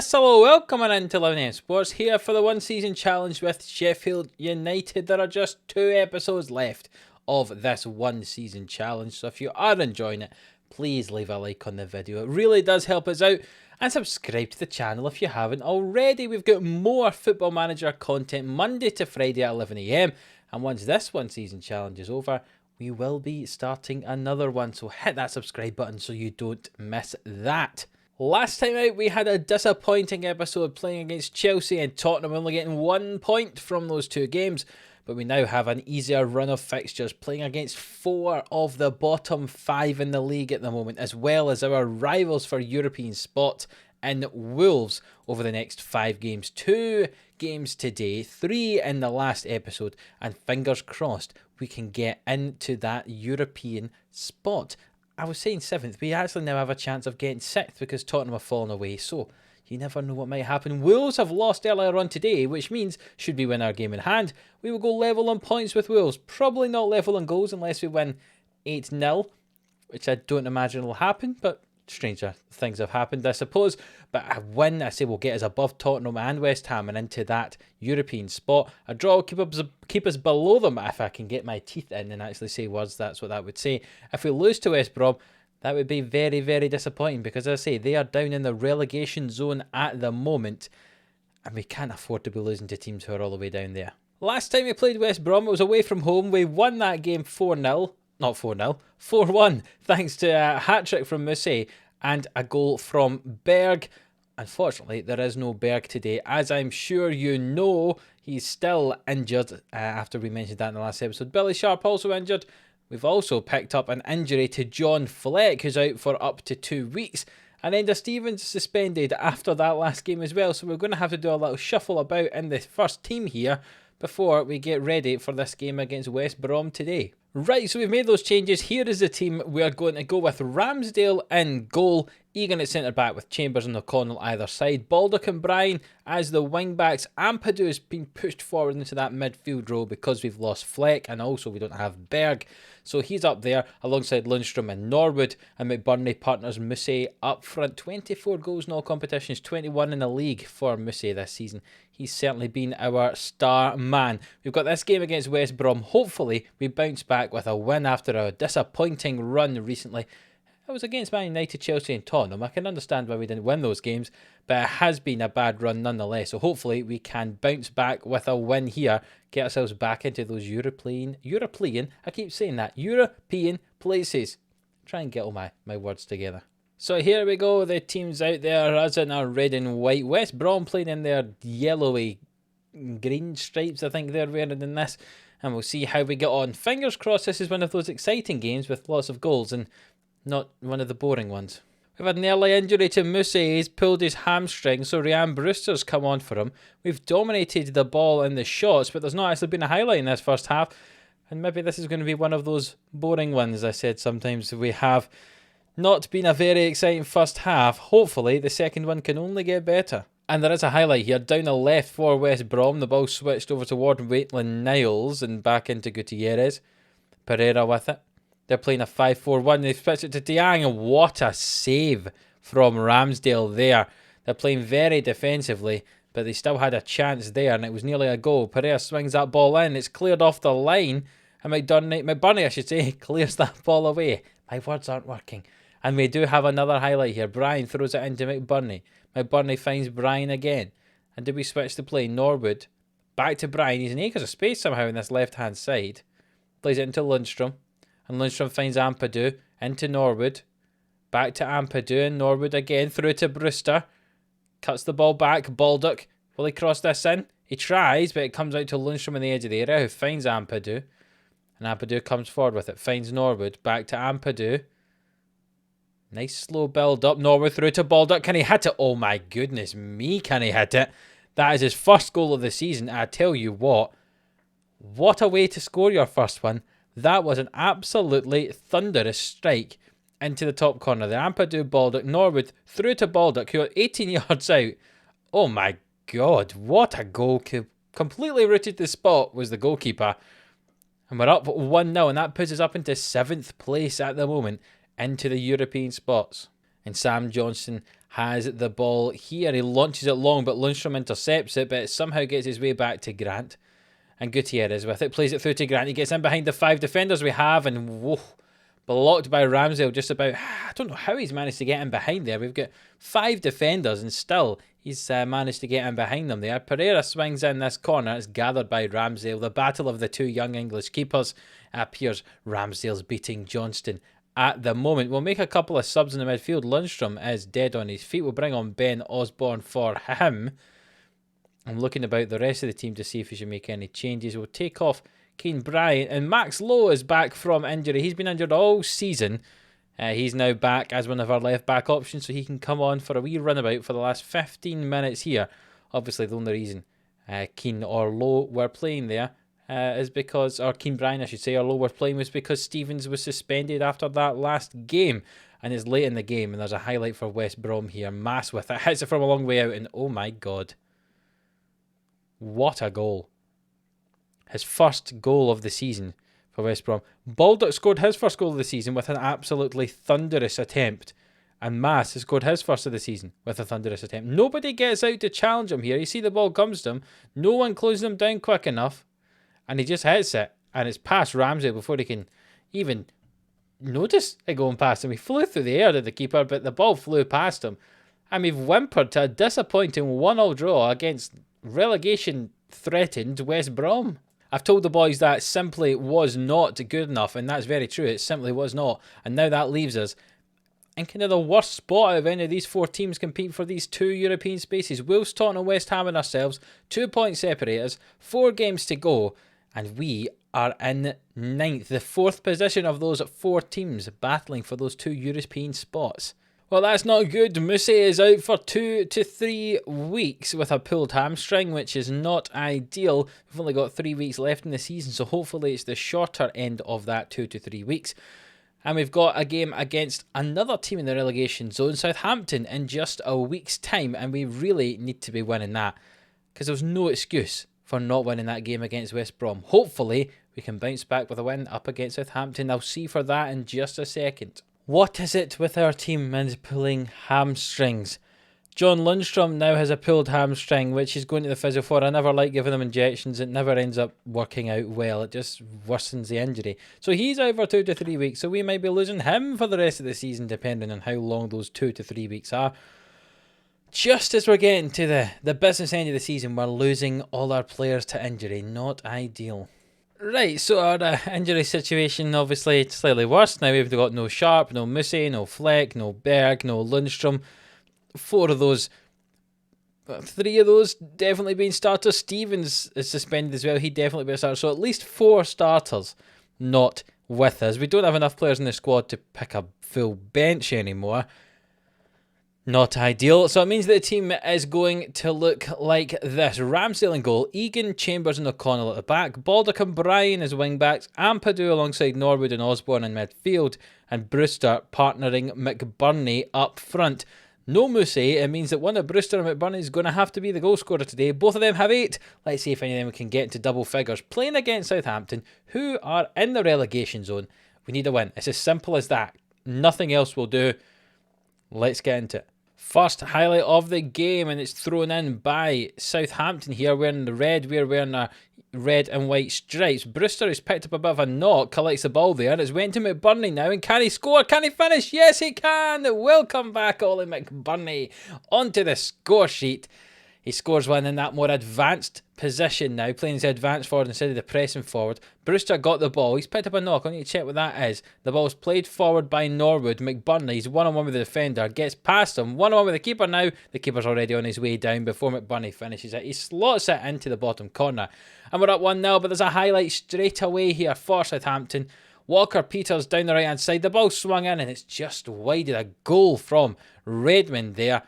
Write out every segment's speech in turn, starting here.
Yes, hello, welcome on into 11am Sports here for the one season challenge with Sheffield United. There are just 2 episodes left of this one season challenge, so if you are enjoying it, please leave a like on the video. It really does help us out, and subscribe to the channel if you haven't already. We've got more Football Manager content Monday to Friday at 11am, and once this one season challenge is over, we will be starting another one, so hit that subscribe button so you don't miss that. Last time out, we had a disappointing episode playing against Chelsea and Tottenham, only getting 1 point from those 2 games. But we now have an easier run of fixtures, playing against 4 of the bottom 5 in the league at the moment, as well as our rivals for European spot in Wolves over the next 5 games. 2 games today, 3 in the last episode, and fingers crossed we can get into that European spot. I was saying 7th, we actually now have a chance of getting 6th because Tottenham have fallen away, so you never know what might happen. Wolves have lost earlier on today, which means should we win our game in hand, we will go level on points with Wolves. Probably not level on goals unless we win 8-0, which I don't imagine will happen, but stranger things have happened, I suppose. But a win, I say, will get us above Tottenham and West Ham and into that European spot. A draw will keep us below them, if I can get my teeth in and actually say words. That's what that would say. If we lose to West Brom, that would be very, very disappointing because, as I say, they are down in the relegation zone at the moment, and we can't afford to be losing to teams who are all the way down there. Last time we played West Brom, it was away from home. We won that game 4-0. Not 4-0, 4-1, thanks to a hat-trick from Musse and a goal from Berg. Unfortunately, there is no Berg today. As I'm sure you know, he's still injured after we mentioned that in the last episode. Billy Sharp also injured. We've also picked up an injury to John Fleck, who's out for up to 2 weeks. And Enda Stevens suspended after that last game as well. So we're going to have to do a little shuffle about in the first team here before we get ready for this game against West Brom today. Right, so we've made those changes. Here is the team. We are going to go with Ramsdale in goal, Egan at centre-back with Chambers and O'Connell either side, Baldock and Bryan as the wing-backs. Ampadu has been pushed forward into that midfield role because we've lost Fleck, and also we don't have Berg. So he's up there alongside Lundstrom and Norwood, and McBurney partners Musse up front. 24 goals in all competitions, 21 in the league for Musse this season. He's certainly been our star man. We've got this game against West Brom. Hopefully we bounce back with a win after a disappointing run recently. It was against Man United, Chelsea and Tottenham. I can understand why we didn't win those games, but it has been a bad run nonetheless. So hopefully we can bounce back with a win here, get ourselves back into those European, I keep saying that, European places. Try and get all my words together. So here we go, the teams out there, as in our red and white. West Brom playing in their yellowy green stripes, I think they're wearing in this. And we'll see how we get on. Fingers crossed this is one of those exciting games with lots of goals and not one of the boring ones. We've had an early injury to Musse. He's pulled his hamstring, so Ryan Brewster's come on for him. We've dominated the ball in the shots, but there's not actually been a highlight in this first half. And maybe this is going to be one of those boring ones. I said sometimes we have not been a very exciting first half. Hopefully the second one can only get better. And there is a highlight here. Down the left for West Brom. The ball switched over toward Maitland-Niles and back into Gutierrez. Pereira with it. They're playing a 5-4-1. They've switched it to Diang. And what a save from Ramsdale there. They're playing very defensively, but they still had a chance there, and it was nearly a goal. Pereira swings that ball in. It's cleared off the line. And McBurney, I should say, clears that ball away. My words aren't working. And we do have another highlight here. Bryan throws it into McBurney. McBurney finds Bryan again. And did we switch the play? Norwood. Back to Bryan. He's in acres of space somehow in this left-hand side. Plays it into Lundstrom. And Lundstrom finds Ampadu. Into Norwood. Back to Ampadu and Norwood again. Through to Brewster. Cuts the ball back. Baldock. Will he cross this in? He tries, but it comes out to Lundstrom on the edge of the area, who finds Ampadu. And Ampadu comes forward with it. Finds Norwood. Back to Ampadu. Nice slow build up. Norwood through to Baldock. Can he hit it? Oh my goodness me, can he hit it? That is his first goal of the season. I tell you what a way to score your first one. That was an absolutely thunderous strike into the top corner there. Ampadu, Baldock, Norwood through to Baldock, who are 18 yards out. Oh my God, what a goal. Completely rooted the spot was the goalkeeper. And we're up 1-0, and that puts us up into 7th place at the moment, into the European spots. And Sam Johnson has the ball here. He launches it long, but Lundstrom intercepts it, but it somehow gets his way back to Grant. And Gutierrez with it, plays it through to Grant. He gets in behind the 5 defenders we have, and whoa, blocked by Ramsdale just about. I don't know how he's managed to get in behind there. We've got 5 defenders, and still he's managed to get in behind them there. Pereira swings in this corner. It's gathered by Ramsdale. The battle of the 2 young English keepers. Appears Ramsdale's beating Johnston at the moment. We'll make a couple of subs in the midfield. Lundstrom is dead on his feet. We'll bring on Ben Osborne for him. I'm looking about the rest of the team to see if we should make any changes. We'll take off Keane Bryant, and Max Lowe is back from injury. He's been injured all season. He's now back as one of our left back options, so he can come on for a wee runabout for the last 15 minutes here. Obviously, the only reason Keane or Lowe were playing there is because, or Keane Bryant I should say, or Lowe were playing was because Stevens was suspended after that last game. And it's late in the game, and there's a highlight for West Brom here. Mass with it, hits it from a long way out, and oh my god. What a goal. His first goal of the season for West Brom. Baldock scored his first goal of the season with an absolutely thunderous attempt. And Mass has scored his first of the season with a thunderous attempt. Nobody gets out to challenge him here. You see the ball comes to him. No one closes him down quick enough. And he just hits it. And it's past Ramsey before he can even notice it going past him. He flew through the air to the keeper, but the ball flew past him. And we've whimpered to a disappointing 1-1 draw against relegation-threatened West Brom. I've told the boys that simply was not good enough, and that's very true. It simply was not. And now that leaves us in kind of the worst spot of any of these 4 teams compete for these 2 European spaces. Wolves, Tottenham, West Ham and ourselves, 2 points separate us, 4 games to go, and we are in 9th, the 4th position of those 4 teams battling for those 2 European spots. Well, that's not good. Musse is out for 2 to 3 weeks with a pulled hamstring, which is not ideal. We've only got 3 weeks left in the season, so hopefully it's the shorter end of that 2 to 3 weeks. And we've got a game against another team in the relegation zone, Southampton, in just a week's time, and we really need to be winning that, because there's no excuse for not winning that game against West Brom. Hopefully, we can bounce back with a win up against Southampton. I'll see for that in just a second. What is it with our team and pulling hamstrings? John Lundstrom now has a pulled hamstring, which he's going to the physio for. I never like giving them injections. It never ends up working out well. It just worsens the injury. So he's out for 2 to 3 weeks. So we might be losing him for the rest of the season, depending on how long those 2 to 3 weeks are. Just as we're getting to the business end of the season, we're losing all our players to injury. Not ideal. Right, so our injury situation obviously slightly worse. Now we've got no Sharp, no Musse, no Fleck, no Berg, no Lundstrom. 4 of those, 3 of those definitely being starters. Stevens is suspended as well. He'd definitely be a starter. So at least 4 starters not with us. We don't have enough players in the squad to pick a full bench anymore. Not ideal. So it means that the team is going to look like this. Ramsdale in goal, Egan, Chambers and O'Connell at the back, Baldock and Bryan as wing-backs, Ampadu alongside Norwood and Osborne in midfield, and Brewster partnering McBurney up front. No Musse. It means that one of Brewster and McBurney is going to have to be the goal scorer today. Both of them have 8. Let's see if any of them can get into double figures. Playing against Southampton, who are in the relegation zone. We need a win. It's as simple as that. Nothing else will do. Let's get into it. First highlight of the game, and it's thrown in by Southampton here, wearing the red. We're wearing our red and white stripes. Brewster has picked up a bit of a knock, collects the ball there, and it's went to McBurney now, and can he score? Can he finish? Yes, he can! Welcome back, Ollie McBurney, onto the score sheet. He scores one in that more advanced position now, playing his advanced forward instead of the pressing forward. Brewster got the ball. He's picked up a knock. I need to check what that is. The ball's played forward by Norwood. McBurney, he's one-on-one with the defender. Gets past him. One-on-one with the keeper now. The keeper's already on his way down before McBurney finishes it. He slots it into the bottom corner. And we're up 1-0, but there's a highlight straight away here for Southampton. Walker-Peters down the right-hand side. The ball swung in, and it's just wide. A goal from Redmond there.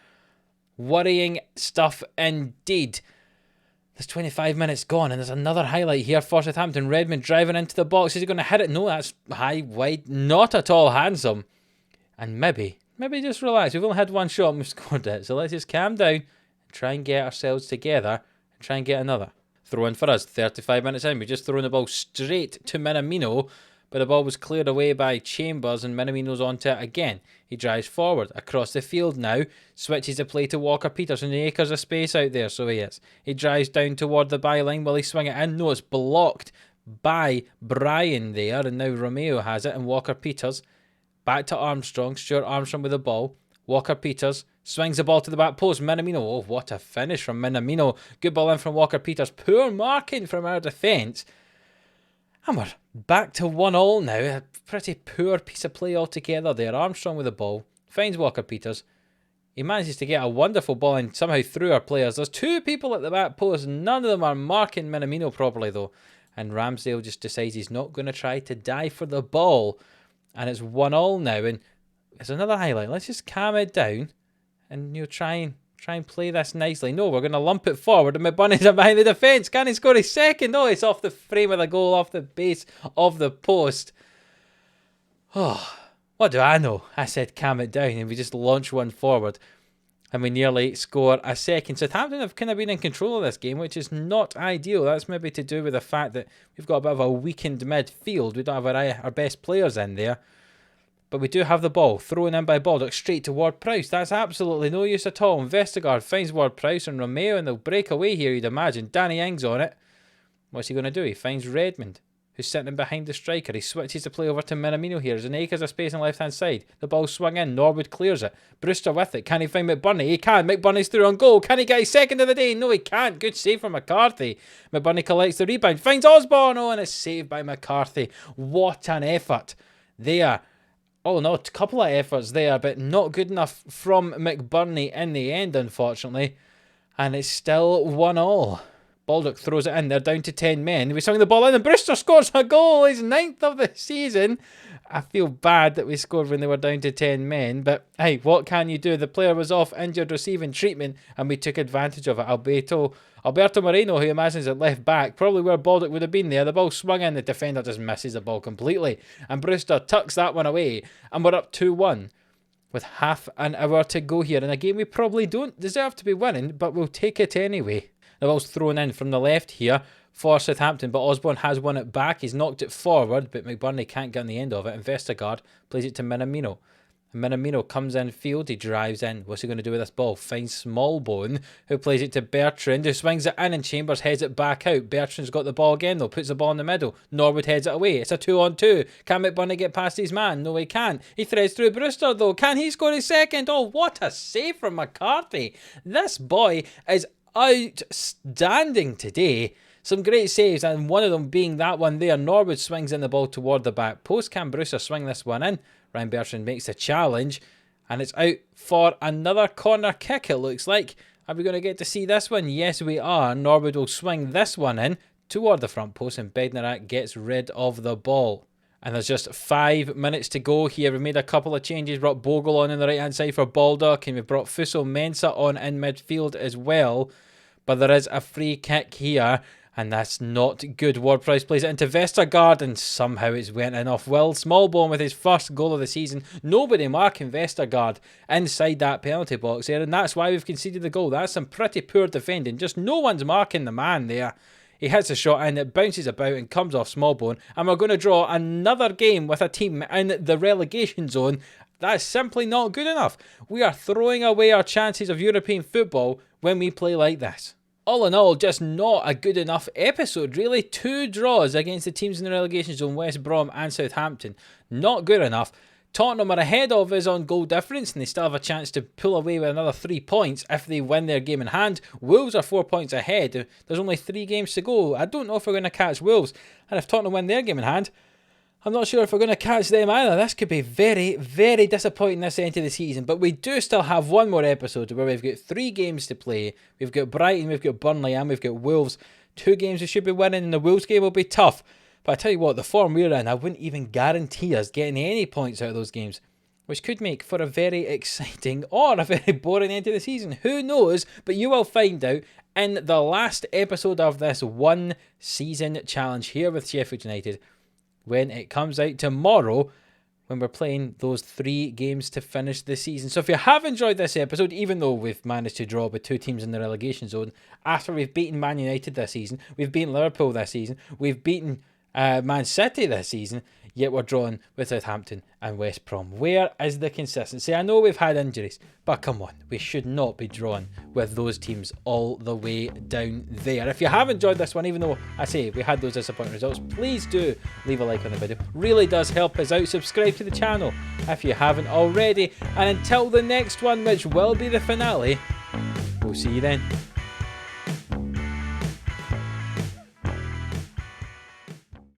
Worrying stuff indeed. There's 25 minutes gone, and there's another highlight here for Southampton. Redmond driving into the box. Is he going to hit it? No, that's high, wide, not at all handsome. And maybe just relax. We've only had one shot and we've scored it. So let's just calm down and try and get ourselves together and try and get another. Throw in for us. 35 minutes in. We've just thrown the ball straight to Minamino. but the ball was cleared away by Chambers and Minamino's onto it again. He drives forward across the field now, switches the play to Walker-Peters, and 2 acres of space out there, so he is. He drives down toward the byline. Will he swing it in? No, it's blocked by Brian there, and now Romeo has it, and Walker-Peters back to Armstrong. Stuart Armstrong with the ball. Walker-Peters swings the ball to the back post. Minamino, oh, what a finish from Minamino. Good ball in from Walker-Peters. Poor marking from our defence. And we're back to 1-1 now. A pretty poor piece of play altogether there. Armstrong with the ball. Finds Walker-Peters. He manages to get a wonderful ball in somehow through our players. There's 2 people at the back post. None of them are marking Minamino properly though. And Ramsdale just decides he's not going to try to dive for the ball. And it's 1-1 now. And there's another highlight. Let's just calm it down. And try and play this nicely. No, we're going to lump it forward, and McBurney's behind the defence. Can he score his second? Oh, it's off the frame of the goal, off the base of the post. Oh, what do I know? I said calm it down, and we just launch one forward, and we nearly score a second. Southampton have kind of been in control of this game, which is not ideal. That's maybe to do with the fact that we've got a bit of a weakened midfield. We don't have our best players in there. But we do have the ball, thrown in by Baldock, straight to Ward-Prowse. That's absolutely no use at all. Vestergaard finds Ward-Prowse and Romeo, and they'll break away here, you'd imagine. Danny Ings on it. What's he going to do? He finds Redmond, who's sitting behind the striker. He switches the play over to Minamino here. There's an acres of space on the left-hand side. The ball swung in. Norwood clears it. Brewster with it. Can he find McBurney? He can. McBurney's through on goal. Can he get his second of the day? No, he can't. Good save from McCarthy. McBurney collects the rebound. Finds Osborne. Oh, and it's saved by McCarthy. What an effort there. Oh no, a couple of efforts there, but not good enough from McBurney in the end, unfortunately. And it's still 1-1. Baldock throws it in. They're down to 10 men. We swung the ball in and Brewster scores a goal. His 9th of the season. I feel bad that we scored when they were down to 10 men. But hey, what can you do? The player was off injured, receiving treatment, and we took advantage of it. Alberto Moreno, who imagines at left back, probably where Baldock would have been there. The ball swung in. The defender just misses the ball completely. And Brewster tucks that one away. And we're up 2-1 with half an hour to go here in a game we probably don't deserve to be winning, but we'll take it anyway. The ball's thrown in from the left here for Southampton, but Osborne has won it back. He's knocked it forward, but McBurney can't get on the end of it. And Vestergaard plays it to Minamino. And Minamino comes in field. He drives in. What's he going to do with this ball? Finds Smallbone, who plays it to Bertrand, who swings it in, and Chambers heads it back out. Bertrand's got the ball again, though. Puts the ball in the middle. Norwood heads it away. It's a 2-on-2. Can McBurney get past his man? No, he can't. He threads through Brewster, though. Can he score his second? Oh, what a save from McCarthy. This boy is outstanding today. Some great saves, and one of them being that one there. Norwood swings in the ball toward the back post. Can Brewster swing this one in? Ryan Bertrand makes the challenge, and it's out for another corner kick, it looks like. Are we going to get to see this one? Yes, we are. Norwood will swing this one in toward the front post, and Bednarak gets rid of the ball. And there's just 5 minutes to go here. We've made a couple of changes. Brought Bogle on the right-hand side for Baldock, and we've brought Fuso Mensah on in midfield as well. But there is a free kick here, and that's not good. Ward-Prowse plays it into Vestergaard, and somehow it's went in off Will Smallbone with his first goal of the season. Nobody marking Vestergaard inside that penalty box there, and that's why we've conceded the goal. That's some pretty poor defending. Just no one's marking the man there. He hits a shot in, it bounces about and comes off Smallbone, and we're going to draw another game with a team in the relegation zone. That's simply not good enough. We are throwing away our chances of European football when we play like this. All in all, just not a good enough episode, really. 2 draws against the teams in the relegation zone, West Brom and Southampton. Not good enough. Tottenham are ahead of us on goal difference, and they still have a chance to pull away with another 3 points if they win their game in hand. Wolves are 4 points ahead. There's only 3 games to go. I don't know if we're going to catch Wolves, and if Tottenham win their game in hand, I'm not sure if we're going to catch them either. This could be very, very disappointing this end of the season. But we do still have one more episode where we've got 3 games to play. We've got Brighton, we've got Burnley, and we've got Wolves. 2 games we should be winning, and the Wolves game will be tough. But I tell you what, the form we're in, I wouldn't even guarantee us getting any points out of those games, which could make for a very exciting or a very boring end of the season. Who knows? But you will find out in the last episode of this 1 season challenge here with Sheffield United, when it comes out tomorrow, when we're playing those 3 games to finish the season. So if you have enjoyed this episode, even though we've managed to draw with 2 teams in the relegation zone, after we've beaten Man United this season, we've beaten Liverpool this season, we've beaten Man City this season, yet we're drawn with Southampton and West Brom. Where is the consistency? I know we've had injuries, but come on, we should not be drawn with those teams all the way down there. If you have enjoyed this one, even though I say we had those disappointing results, please do leave a like on the video. Really does help us out. Subscribe to the channel if you haven't already. And until the next one, which will be the finale, we'll see you then.